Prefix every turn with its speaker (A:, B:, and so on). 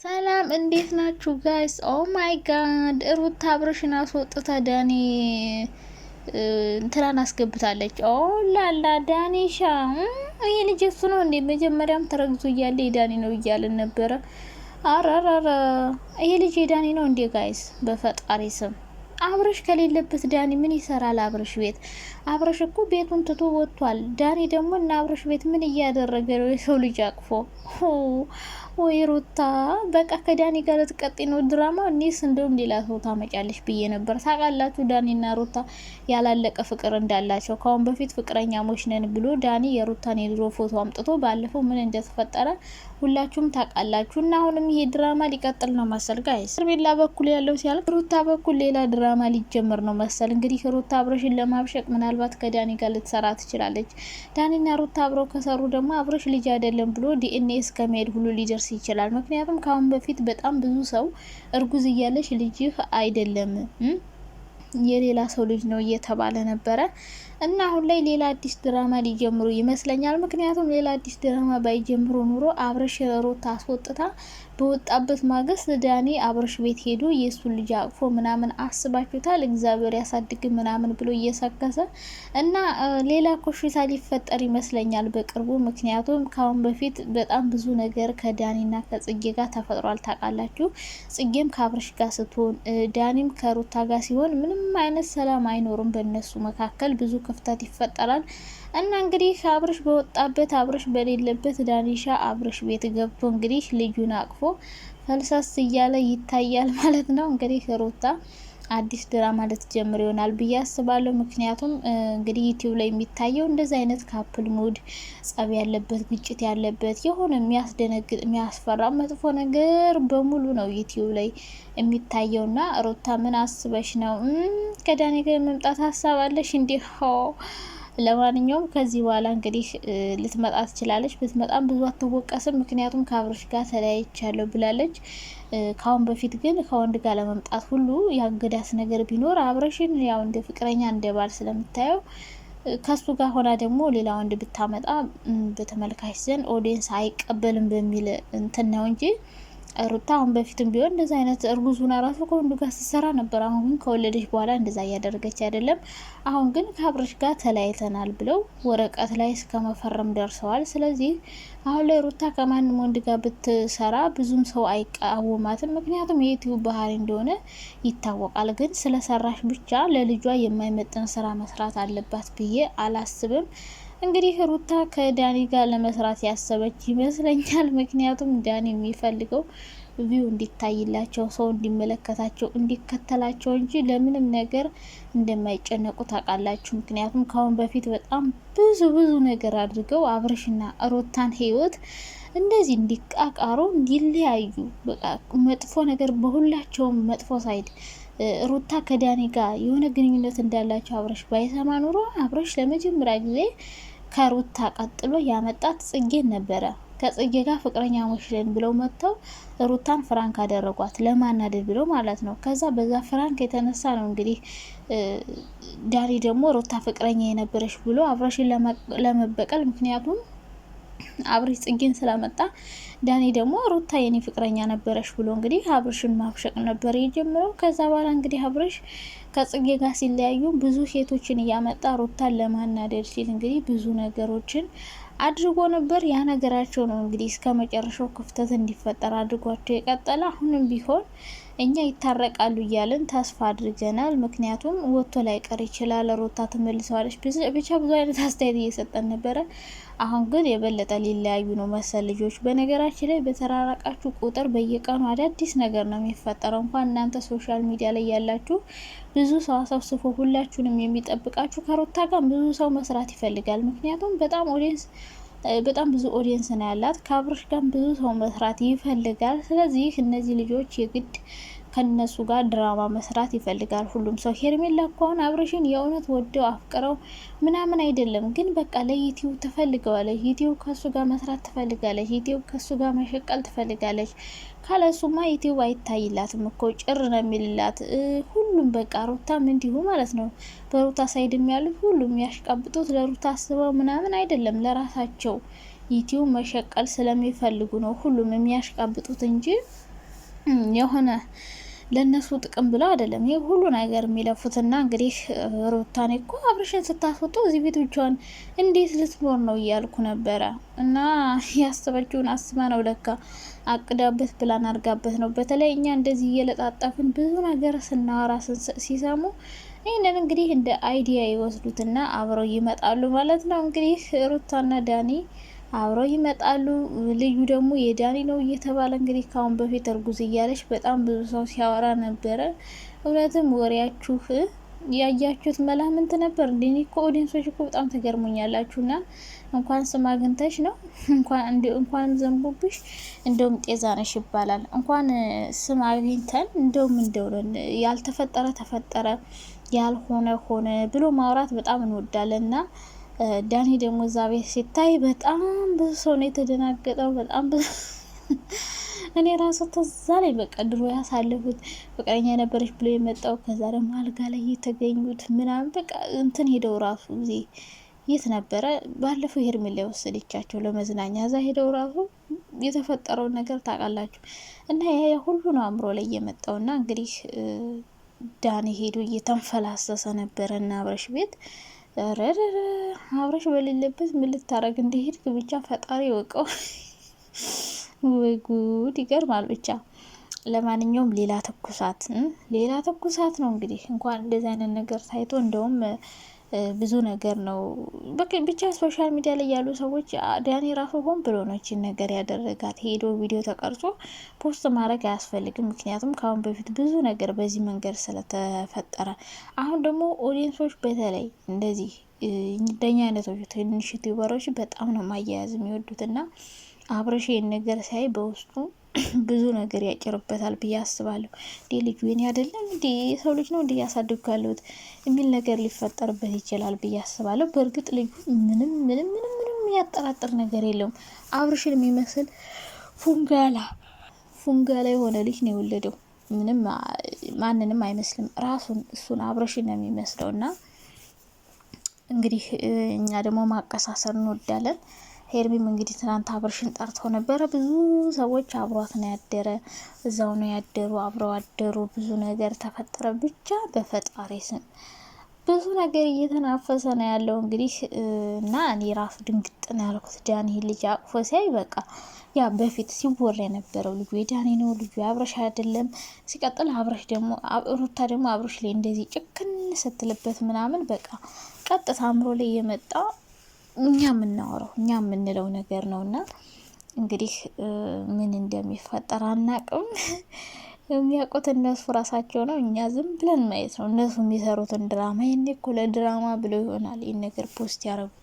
A: ሰላም እንዴት ናችሁ ጋይስ? ኦ ማይ ጋድ ሩታ አብርሽን አስወጥታ ዳኒ እንትራን አስገብታለች። ኦ ላላ ዳኒሻ ይሄ ልጅ እሱ ነው እንዴ? መጀመሪያም ተረግዞ እያለ የዳኒ ነው እያልን ነበረ። አራራራ ይሄ ልጅ የዳኒ ነው እንዴ ጋይስ? በፈጣሪ ስም አብርሽ ከሌለበት ዳኒ ምን ይሰራል? አብርሽ ቤት አብርሽ እኮ ቤቱን ትቶ ወጥቷል። ዳኒ ደግሞ እና አብርሽ ቤት ምን እያደረገ ነው? የሰው ልጅ አቅፎ ወይ ሩታ በቃ ከዳኒ ጋር ልትቀጥይ ነው ድራማ። እኔስ እንደውም ሌላ ሰው ታመጫለሽ ብዬ ነበር። ታውቃላችሁ ዳኒና ሩታ ያላለቀ ፍቅር እንዳላቸው። ካሁን በፊት ፍቅረኛሞች ነን ብሎ ዳኒ የሩታን የድሮ ፎቶ አምጥቶ ባለፈው ምን እንደተፈጠረ ሁላችሁም ታውቃላችሁ። እና አሁንም ይሄ ድራማ ሊቀጥል ነው መሰል ጋይስ። ሄርሜላ በኩል ያለው ሲያልቅ ሩታ በኩል ሌላ ድራማ ሊጀምር ነው መሰል። እንግዲህ ሩታ አብርሽን ለማብሸቅ ምናልባት ከዳኒ ጋር ልትሰራ ትችላለች። ዳኒና ሩታ አብረው ከሰሩ ደግሞ አብርሽ ልጅ አይደለም ብሎ ዲኤንኤ እስከመሄድ ሁሉ ሊደርስ ይችላል። ምክንያቱም ካሁን በፊት በጣም ብዙ ሰው እርጉዝ እያለሽ ልጅህ አይደለም የሌላ ሰው ልጅ ነው እየተባለ ነበረ። እና አሁን ላይ ሌላ አዲስ ድራማ ሊጀምሩ ይመስለኛል። ምክንያቱም ሌላ አዲስ ድራማ ባይጀምሩ ኑሮ አብርሽ ሩታ አስወጥታ በወጣበት ማግስት ዳኒ አብርሽ ቤት ሄዶ የሱን ልጅ አቅፎ ምናምን አስባችሁታል? እግዚአብሔር ያሳድግ ምናምን ብሎ እየሰከሰ እና ሌላ ኮሽታ ሊፈጠር ይመስለኛል በቅርቡ። ምክንያቱም ካሁን በፊት በጣም ብዙ ነገር ከዳኒና ከጽጌ ጋር ተፈጥሯል። ታውቃላችሁ፣ ጽጌም ከአብርሽ ጋር ስትሆን ዳኒም ከሩታ ጋር ሲሆን ምንም አይነት ሰላም አይኖርም በእነሱ መካከል፣ ብዙ ክፍተት ይፈጠራል። እና እንግዲህ አብርሽ በወጣበት አብርሽ በሌለበት ዳኒሻ አብርሽ ቤት ገብቶ እንግዲህ ልጁን አቅፎ ፈልሰስ እያለ ይታያል ማለት ነው። እንግዲህ ሩታ አዲስ ድራማ ልትጀምር ይሆናል ብዬ አስባለሁ። ምክንያቱም እንግዲህ ዩቲዩብ ላይ የሚታየው እንደዚህ አይነት ካፕል ሙድ፣ ጸብ ያለበት፣ ግጭት ያለበት፣ የሆነ የሚያስደነግጥ የሚያስፈራ መጥፎ ነገር በሙሉ ነው ዩቲዩብ ላይ የሚታየውና ሩታ ምን አስበሽ ነው ከዳኒ ጋር የመምጣት ሀሳብ አለሽ እንዴ? ለማንኛውም ከዚህ በኋላ እንግዲህ ልትመጣ ትችላለች። ብትመጣም ብዙ አትወቀስም፣ ምክንያቱም ከአብርሽ ጋር ተለያይቻለሁ ብላለች። ካሁን በፊት ግን ከወንድ ጋር ለመምጣት ሁሉ ያገዳስ ነገር ቢኖር አብርሽን ያው እንደ ፍቅረኛ እንደ ባል ስለምታየው ከሱ ጋር ሆና ደግሞ ሌላ ወንድ ብታመጣ በተመልካች ዘንድ ኦዲየንስ አይቀበልም በሚል እንትን ነው እንጂ ሩታ አሁን በፊትም ቢሆን እንደዛ አይነት እርጉዙና ራሱ ከወንዱ ጋር ስትሰራ ነበር። አሁን ግን ከወለደች በኋላ እንደዛ እያደረገች አይደለም። አሁን ግን ከአብርሽ ጋር ተለያይተናል ብለው ወረቀት ላይ እስከ መፈረም ደርሰዋል። ስለዚህ አሁን ላይ ሩታ ከማንም ወንድ ጋር ብትሰራ ብዙም ሰው አይቃወማትም። ምክንያቱም የዩቲዩብ ባህሪ እንደሆነ ይታወቃል። ግን ስለሰራሽ ብቻ ለልጇ የማይመጥን ስራ መስራት አለባት ብዬ አላስብም። እንግዲህ ሩታ ከዳኒ ጋር ለመስራት ያሰበች ይመስለኛል። ምክንያቱም ዳኒ የሚፈልገው ቪው እንዲታይላቸው፣ ሰው እንዲመለከታቸው፣ እንዲከተላቸው እንጂ ለምንም ነገር እንደማይጨነቁ ታውቃላችሁ። ምክንያቱም ካሁን በፊት በጣም ብዙ ነገር አድርገው አብርሽና ሩታን ህይወት እንደዚህ እንዲቃቃሩ እንዲለያዩ፣ በቃ መጥፎ ነገር በሁላቸውም መጥፎ ሳይድ ሩታ ከዳኒ ጋር የሆነ ግንኙነት እንዳላቸው አብርሽ ባይሰማ ኑሮ አብርሽ ለመጀመሪያ ጊዜ ከሩታ ቀጥሎ ያመጣት ጽጌን ነበረ። ከጽጌ ጋር ፍቅረኛ ሞሽለን ብለው መጥተው ሩታን ፍራንክ አደረጓት፣ ለማናደድ ብለው ማለት ነው። ከዛ በዛ ፍራንክ የተነሳ ነው እንግዲህ ዳኒ ደግሞ ሩታ ፍቅረኛ የነበረች ብሎ አብርሽን ለመበቀል፣ ምክንያቱም አብርሽ ጽጌን ስላመጣ ዳኒ ደግሞ ሩታ የኔ ፍቅረኛ ነበረች ብሎ እንግዲህ አብርሽን ማብሸቅ ነበር የጀመረው። ከዛ በኋላ እንግዲህ አብርሽ ከጽጌ ጋር ሲለያዩ ብዙ ሴቶችን እያመጣ ሩታን ለማናደድ ሲል እንግዲህ ብዙ ነገሮችን አድርጎ ነበር። ያ ነገራቸው ነው እንግዲህ እስከ መጨረሻው ክፍተት እንዲፈጠር አድርጓቸው የቀጠለ። አሁንም ቢሆን እኛ ይታረቃሉ እያልን ተስፋ አድርገናል። ምክንያቱም ወጥቶ ላይ ቀር ይችላል፣ ሩታ ትመልሰዋለች፣ ብቻ ብዙ አይነት አስተያየት እየሰጠን ነበረ። አሁን ግን የበለጠ ሊለያዩ ነው መሰል ልጆች። በነገራችን ላይ በተራራቃችሁ ቁጥር በየቀኑ አዳዲስ ነገር ነው የሚፈጠረው። እንኳን እናንተ ሶሻል ሚዲያ ላይ ያላችሁ ብዙ ሰው አሰብስፎ ሁላችሁንም የሚጠብቃችሁ ከሩታ ጋር ብዙ ሰው መስራት ይፈልጋል። ምክንያቱም በጣም ብዙ ኦዲየንስ ነው ያላት። ከአብርሽ ጋር ብዙ ሰው መስራት ይፈልጋል። ስለዚህ እነዚህ ልጆች የግድ ከነሱ ጋር ድራማ መስራት ይፈልጋል ሁሉም ሰው። ሄርሜላ እኮ አሁን አብርሽን የእውነት ወደው አፍቅረው ምናምን አይደለም፣ ግን በቃ ለዩቲዩብ ትፈልገዋለች። ዩቲዩብ ከሱ ጋር መስራት ትፈልጋለች። ዩቲዩብ ከሱ ጋር መሸቀል ትፈልጋለች። ካለሱማ ዩቲዩብ አይታይላትም እኮ ጭር ነው የሚልላት። ሁሉም በቃ ሩታም እንዲሁ ማለት ነው። በሩታ ሳይድም ያሉት ሁሉም ያሽቃብጡት ለሩታ አስበው ምናምን አይደለም፣ ለራሳቸው ዩቲዩብ መሸቀል ስለሚፈልጉ ነው ሁሉም የሚያሽቃብጡት እንጂ የሆነ ለነሱ ጥቅም ብለው አይደለም ይሄ ሁሉ ነገር የሚለፉትና እንግዲህ ሩታኔ እኮ አብርሽን ስታስወጡ እዚህ ቤት ብቻዋን እንዴት ልትኖር ነው እያልኩ ነበረ። እና ያሰበችውን አስባ ነው ለካ አቅዳበት ፕላን አድርጋበት ነው። በተለይ እኛ እንደዚህ እየለጣጠፍን ብዙ ነገር ስናወራ ሲሰሙ ይህንን እንግዲህ እንደ አይዲያ ይወስዱትና አብረው ይመጣሉ ማለት ነው። እንግዲህ ሩታና ዳኒ አብረው ይመጣሉ። ልዩ ደግሞ የዳኒ ነው እየተባለ እንግዲህ ካሁን በፊት እርጉዝ እያለች በጣም ብዙ ሰው ሲያወራ ነበረ። እውነትም ወሬያችሁ ያያችሁት መላምንት ነበር። እንዴ እኮ ኦዲየንሶች እኮ በጣም ተገርሙኛላችሁና እንኳን ስም አግኝተሽ ነው እንኳንም ዘንቡብሽ እንደውም ጤዛ ነሽ ይባላል። እንኳን ስም አግኝተን እንደውም ያልተፈጠረ ተፈጠረ ያልሆነ ሆነ ብሎ ማውራት በጣም እንወዳለንና ዳኒ ደግሞ እዛ ቤት ሲታይ በጣም ብዙ ሰው ነው የተደናገጠው። በጣም ብዙ እኔ ራሱ ተዛ ላይ በቃ ድሮ ያሳለፉት ፍቅረኛ ነበረች ብሎ የመጣው ከዛ ደግሞ አልጋ ላይ የተገኙት ምናምን በቃ እንትን ሄደው ራሱ ጊዜ የት ነበረ ባለፈው ሄርሜላ ወሰደቻቸው ለመዝናኛ እዛ ሄደው ራሱ የተፈጠረውን ነገር ታውቃላችሁ። እና ያ ሁሉ ነው አእምሮ ላይ የመጣውና እንግዲህ ዳኒ ሄዶ እየተንፈላሰሰ ነበረ እና አብረሽ ቤት ረረረ አብረሽ በሌለበት ምን ልታረግ እንደሄድክ ብቻ ፈጣሪ ወቀው። ወይ ጉድ ይገርማል። ብቻ ለማንኛውም ሌላ ትኩሳት ነው እንግዲህ እንኳን እንደዚህ አይነት ነገር ታይቶ እንደውም ብዙ ነገር ነው ብቻ ሶሻል ሚዲያ ላይ ያሉ ሰዎች ዳኒ ራሱ ሆን ብሎ ነው እቺን ነገር ያደረጋት። ሄዶ ቪዲዮ ተቀርጾ ፖስት ማድረግ አያስፈልግም። ምክንያቱም ካሁን በፊት ብዙ ነገር በዚህ መንገድ ስለተፈጠረ አሁን ደግሞ ኦዲየንሶች በተለይ እንደዚህ እንደኛ አይነቶች ትንሽ ዩቲዩበሮች በጣም ነው ማያያዝ የሚወዱትና አብረሽ ይሄን ነገር ሳይ በውስጡ ብዙ ነገር ያጭርበታል ብዬ አስባለሁ። ልጁ የኔ አይደለም እንዴ ሰው ልጅ ነው እንዴ ያሳድጉ ያለሁት የሚል ነገር ሊፈጠርበት ይችላል ብዬ አስባለሁ። በእርግጥ ልጁ ምንም ያጠራጥር ነገር የለውም። አብርሽን የሚመስል ፉንጋላ የሆነ ልጅ ነው የወለደው። ምንም ማንንም አይመስልም። እሱን አብርሽን ነው የሚመስለውና እንግዲህ እኛ ደግሞ ማቀሳሰር እንወዳለን። ሄርሚም እንግዲህ ትናንት አብርሽን ጠርተው ነበረ። ብዙ ሰዎች አብሯት ነው ያደረ፣ እዛው ነው ያደሩ፣ አብረው አደሩ። ብዙ ነገር ተፈጠረ። ብቻ በፈጣሪ ስም ብዙ ነገር እየተናፈሰ ነው ያለው እንግዲህ እና እኔ ራሱ ድንግጥ ነው ያልኩት ዳኒ ልጅ አቅፎ ሲያይ በቃ ያ በፊት ሲወራ የነበረው ልጁ የዳኒ ነው፣ ልጁ አብረሽ አይደለም። ሲቀጥል አብረሽ ደግሞ ሩታ ደግሞ አብረሽ ላይ እንደዚህ ጭክን ስትልበት ምናምን በቃ ቀጥታ አእምሮ ላይ የመጣ እኛ የምናወራው እኛ የምንለው ነገር ነውና እንግዲህ ምን እንደሚፈጠር አናቅም። የሚያውቁት እነሱ ራሳቸው ነው። እኛ ዝም ብለን ማየት ነው። እነሱ የሚሰሩትን ድራማ ይሄኔ እኮ ለድራማ ብለው ይሆናል ይህን ነገር ፖስት ያደረጉት።